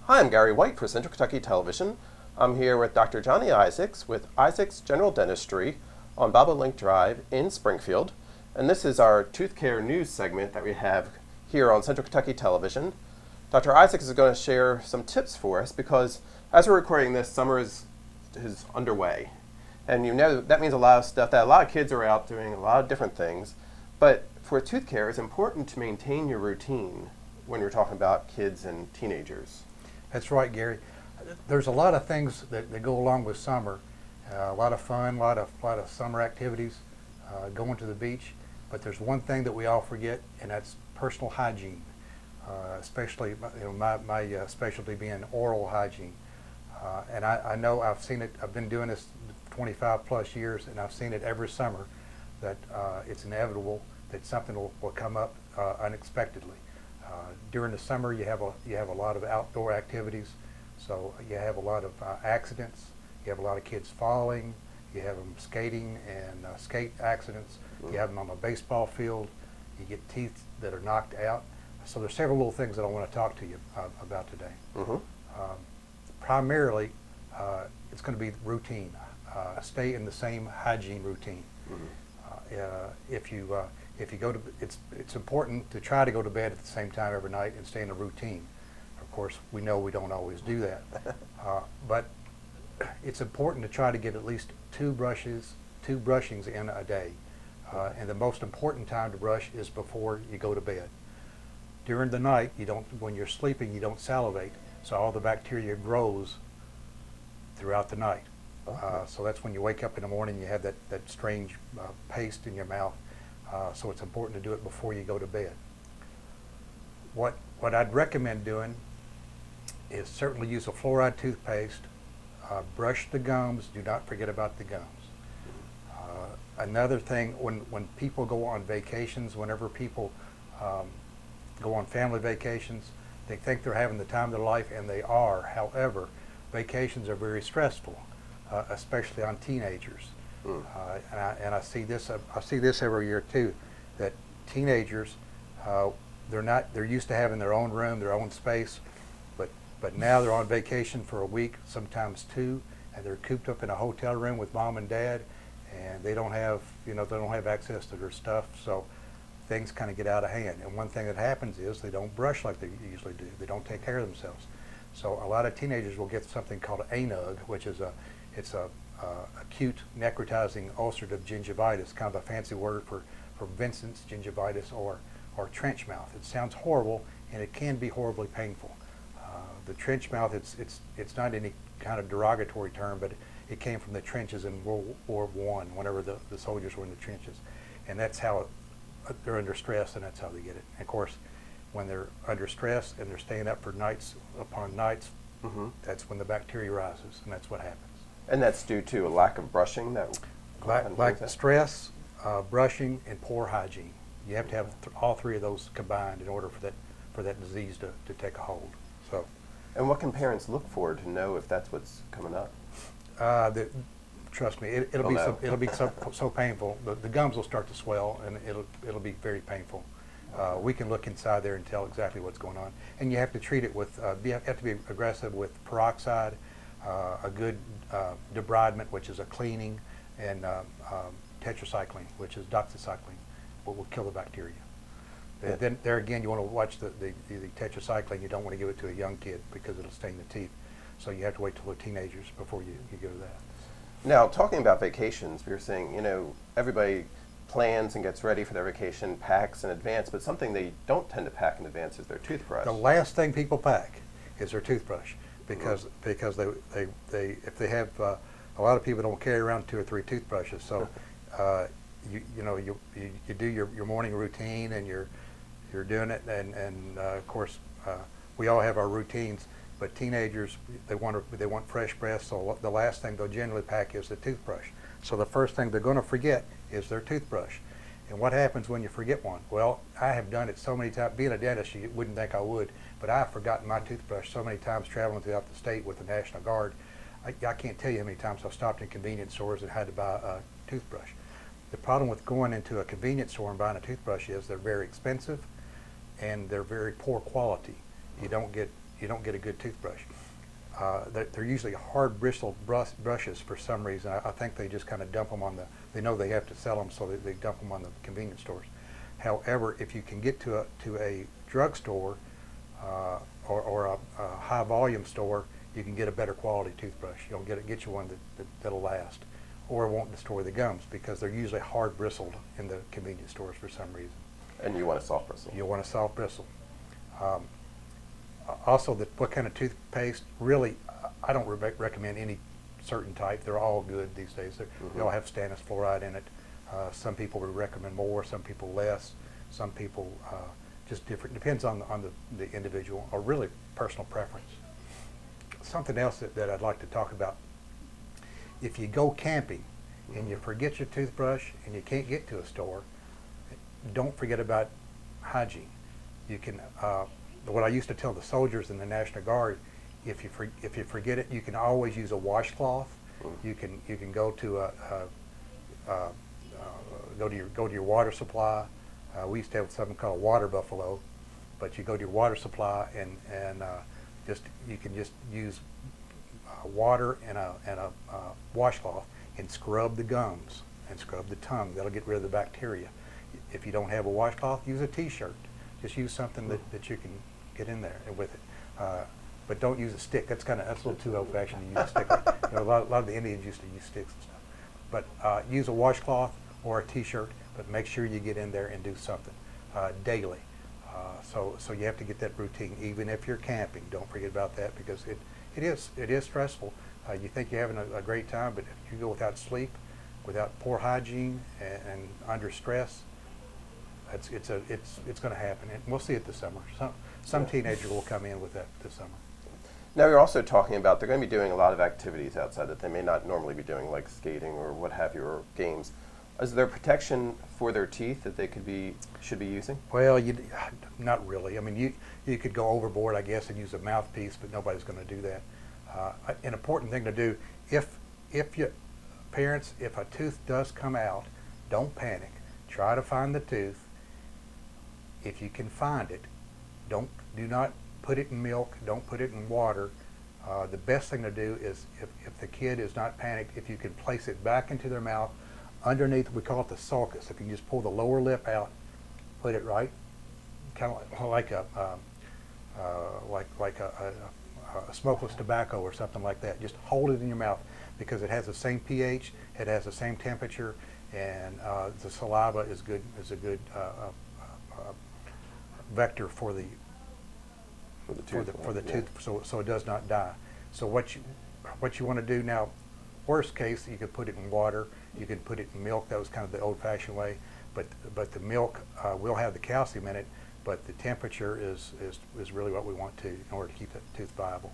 Hi, I'm Gary White for Central Kentucky Television. I'm here with Dr. Johnny Isaacs with Isaacs General Dentistry on Bobolink Drive in Springfield. And this is our tooth care news segment that we have here on Central Kentucky Television. Dr. Isaacs is going to share some tips for us because as we're recording this, summer is underway. And you know that means a lot of stuff, that a lot of kids are out doing a lot of different things. But for tooth care, it's important to maintain your routine when you're talking about kids and teenagers. That's right, Gary. There's a lot of things that go along with summer. A lot of fun, a lot of summer activities, going to the beach. But there's one thing that we all forget, and that's personal hygiene. Especially, my specialty being oral hygiene. And I know I've seen it. I've been doing this 25 plus years, and I've seen it every summer that it's inevitable that something will come up unexpectedly. During the summer, you have a lot of outdoor activities, so you have a lot of accidents. You have a lot of kids falling. You have them skating and skate accidents. You have them on a baseball field. You get teeth that are knocked out. So there's several little things that I want to talk to you about today. Mm-hmm. Primarily, it's going to be routine. Stay in the same hygiene routine. Mm-hmm. If you go to, it's important to try to go to bed at the same time every night and stay in a routine. Of course, we know we don't always do that, but it's important to try to get at least two brushings in a day. And the most important time to brush is before you go to bed. During the night, when you're sleeping, you don't salivate, so all the bacteria grows throughout the night. So that's when you wake up in the morning, you have that strange paste in your mouth. So it's important to do it before you go to bed. What I'd recommend doing is certainly use a fluoride toothpaste. Brush the gums. Do not forget about the gums. Another thing, when people go on vacations, whenever people go on family vacations, they think they're having the time of their life, and they are. However, vacations are very stressful, especially on teenagers. And I see this every year too, that teenagers, they're used to having their own room, their own space, but now they're on vacation for a week, sometimes two, and they're cooped up in a hotel room with mom and dad, and they don't have access to their stuff, so things kind of get out of hand. And one thing that happens is they don't brush like they usually do. They don't take care of themselves. So a lot of teenagers will get something called ANUG, which is acute necrotizing ulcerative gingivitis, kind of a fancy word for Vincent's gingivitis or trench mouth. It sounds horrible, and it can be horribly painful. The trench mouth, it's not any kind of derogatory term, but it came from the trenches in World War I, whenever the soldiers were in the trenches. And that's how they're under stress, and that's how they get it. And of course, when they're under stress and they're staying up for nights upon nights, mm-hmm. That's when the bacteria rises, and that's what happens. And that's due to a lack of brushing? Lack of stress, brushing, and poor hygiene. You have to have all three of those combined in order for that disease to take a hold. So. And what can parents look for to know if that's what's coming up? Trust me, it'll be so painful. The gums will start to swell, and it'll be very painful. We can look inside there and tell exactly what's going on. And you have to treat it with, you have to be aggressive with peroxide, a good debridement, which is a cleaning, and tetracycline, which is doxycycline, what will kill the bacteria. Yeah. Then there again, you want to watch the tetracycline. You don't want to give it to a young kid because it'll stain the teeth. So you have to wait till they're teenagers before you go to that. Now, talking about vacations, we were saying, everybody plans and gets ready for their vacation, packs in advance, but something they don't tend to pack in advance is their toothbrush. The last thing people pack is their toothbrush because they if they have a lot of people don't carry around 2 or 3 toothbrushes, so you do your morning routine and you're doing it, and of course we all have our routines. But teenagers, they want fresh breath, so the last thing they'll generally pack is the toothbrush. So the first thing they're going to forget is their toothbrush. And what happens when you forget one? Well, I have done it so many times. Being a dentist, you wouldn't think I would, but I've forgotten my toothbrush so many times traveling throughout the state with the National Guard. I can't tell you how many times I've stopped in convenience stores and had to buy a toothbrush. The problem with going into a convenience store and buying a toothbrush is they're very expensive and they're very poor quality. You don't get you don't get a good toothbrush. They're usually hard bristled brushes for some reason. I think they just kind of dump them on they know they have to sell them, so they dump them on the convenience stores. However, if you can get to a drugstore or a high volume store, you can get a better quality toothbrush. You'll get you one that'll last, or it won't destroy the gums, because they're usually hard bristled in the convenience stores for some reason. And you want a soft bristle. You'll want a soft bristle. Also, what kind of toothpaste? Really, I don't recommend any certain type. They're all good these days. They all have stannous fluoride in it. Some people would recommend more, some people less, some people just different. Depends on the individual, or really personal preference. Something else that I'd like to talk about: if you go camping and you forget your toothbrush and you can't get to a store, don't forget about hygiene. You can. What I used to tell the soldiers in the National Guard: if you forget it, you can always use a washcloth. You can go to go to your water supply. We used to have something called water buffalo, but you go to your water supply and you can just use water and a washcloth and scrub the gums and scrub the tongue. That'll get rid of the bacteria. If you don't have a washcloth, use a T-shirt. Just use something that you can get in there with it. But don't use a stick. That's a little too old-fashioned to use a stick. A lot of the Indians used to use sticks and stuff. But use a washcloth or a T-shirt. But make sure you get in there and do something daily. So you have to get that routine, even if you're camping. Don't forget about that, because it is stressful. You think you're having a great time, but if you go without sleep, without poor hygiene, and under stress, it's going to happen, and we'll see it this summer. Some teenager will come in with that this summer. Now, you're also talking about they're going to be doing a lot of activities outside that they may not normally be doing, like skating or what have you, or games. Is there protection for their teeth that they should be using? Well, not really. I mean, you could go overboard, I guess, and use a mouthpiece, but nobody's going to do that. An important thing to do: if parents, if a tooth does come out, don't panic. Try to find the tooth. If you can find it, do not put it in milk. Don't put it in water. The best thing to do is, if the kid is not panicked, if you can place it back into their mouth, underneath, we call it the sulcus. If you just pull the lower lip out, put it right, kind of like a smokeless tobacco or something like that. Just hold it in your mouth, because it has the same pH, it has the same temperature, and the saliva is a good vector for the tooth, so it does not die. So what you want to do now, worst case, you could put it in water, you can put it in milk. That was kind of the old-fashioned way, but the milk will have the calcium in it, but the temperature is really what we want in order to keep that tooth viable.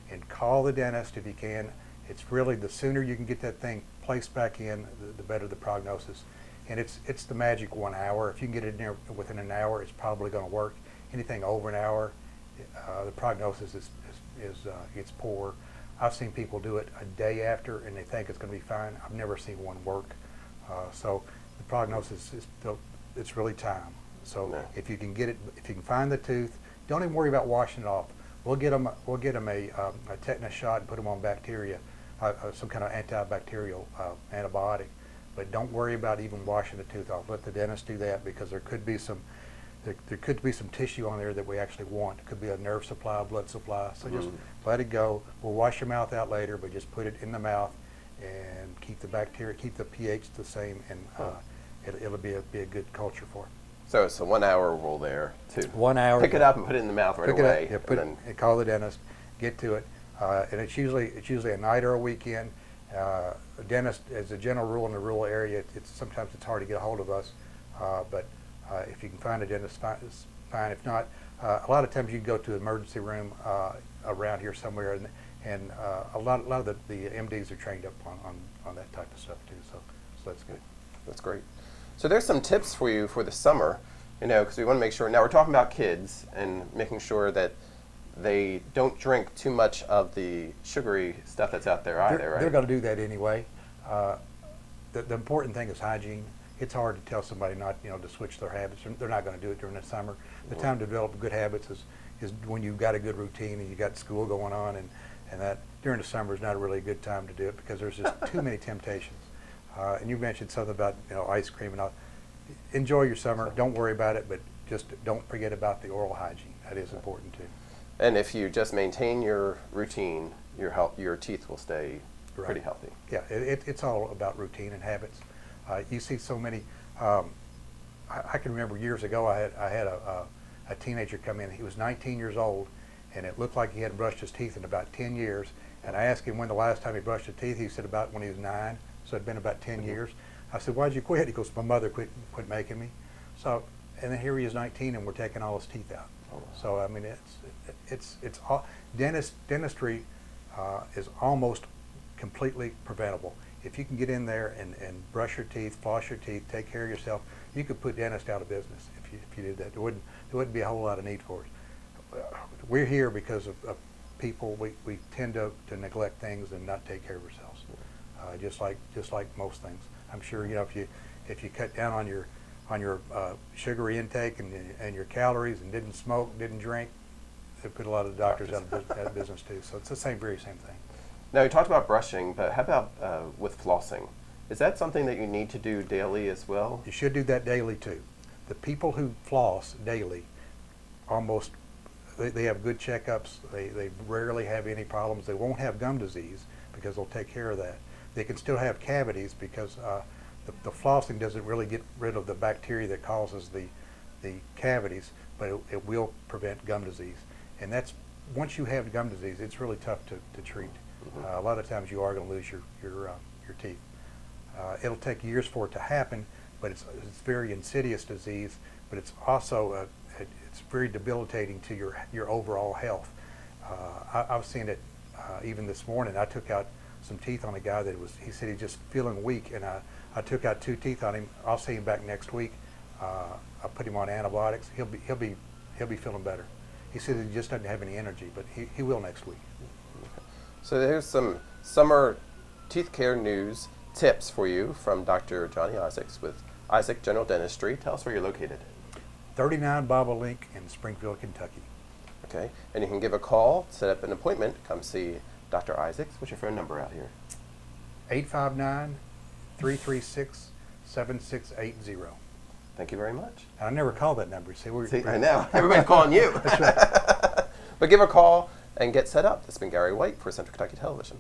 And call the dentist if you can. It's really, the sooner you can get that thing placed back in, the better the prognosis. And it's the magic 1 hour. If you can get it in there within an hour, it's probably going to work. Anything over an hour, the prognosis it's poor. I've seen people do it a day after, and they think it's going to be fine. I've never seen one work. So the prognosis it's really time. So if you can get it, if you can find the tooth, don't even worry about washing it off. We'll get them a tetanus shot and put them on bacteria, some kind of antibacterial antibiotic. But don't worry about even washing the tooth off. Let the dentist do that, because there could be some tissue on there that we actually want. It could be a nerve supply, a blood supply. So just let it go. We'll wash your mouth out later, but just put it in the mouth and keep the bacteria, keep the pH the same, and it'll be a good culture for it. So it's a 1 hour rule there too. 1 hour. Pick it up and put it in the mouth right away. And call the dentist. Get to it. And it's usually a night or a weekend. A dentist, as a general rule in the rural area, sometimes it's hard to get a hold of us. But if you can find a dentist, it's fine. If not, a lot of times you can go to an emergency room around here somewhere, and a lot of the MDs are trained up on that type of stuff too. So that's good. That's great. So there's some tips for you for the summer, because we want to make sure. Now we're talking about kids and making sure that they don't drink too much of the sugary stuff that's out there either, right? They're going to do that anyway. The important thing is hygiene. It's hard to tell somebody not, to switch their habits. They're not going to do it during the summer. The time to develop good habits is when you've got a good routine and you got school going on, and that during the summer is not really a good time to do it because there's just too many temptations. And you mentioned something about ice cream and all. Enjoy your summer. Don't worry about it, but just don't forget about the oral hygiene. That is important too. And if you just maintain your routine, your teeth will stay pretty healthy. Yeah, it's all about routine and habits. You see so many. I can remember years ago I had a teenager come in. He was 19 years old, and it looked like he hadn't brushed his teeth in about 10 years. And I asked him when the last time he brushed his teeth. He said about when he was 9, so it'd been about 10 years. I said, "Why'd you quit?" He goes, "My mother quit making me." So, and then here he is 19, and we're taking all his teeth out. Oh, wow. So I mean, it's all dentistry is almost completely preventable. If you can get in there and brush your teeth, floss your teeth, take care of yourself, you could put dentists out of business if you did that. There wouldn't be a whole lot of need for it. We're here because of people. We tend to neglect things and not take care of ourselves. Just like most things. I'm sure if you cut down on your sugary intake and your calories and didn't smoke, didn't drink, they put a lot of doctors out of business too. So it's the very same thing. Now, you talked about brushing, but how about with flossing? Is that something that you need to do daily as well? You should do that daily too. The people who floss daily, they have good checkups. They rarely have any problems. They won't have gum disease because they'll take care of that. They can still have cavities because the flossing doesn't really get rid of the bacteria that causes the cavities, but it will prevent gum disease. And that's, once you have gum disease, it's really tough to treat. A lot of times you are going to lose your teeth. It'll take years for it to happen, but it's very insidious disease. But it's also it's very debilitating to your overall health. I've seen it even this morning. I took out some teeth on a guy he said he's just feeling weak, and I took out 2 teeth on him. I'll see him back next week. I put him on antibiotics. He'll be feeling better. He said he just doesn't have any energy, but he will next week. So there's some summer teeth care news tips for you from Dr. Johnny Isaacs with Isaac General Dentistry. Tell us where you're located. 39 Bobolink in Springfield, Kentucky. Okay, and you can give a call, set up an appointment, come see Dr. Isaacs. What's your phone number out here? 859-336-7680. Thank you very much. I never call that number. See, I know. Everybody's calling you. That's right. But give a call and get set up. This has been Gary White for Central Kentucky Television.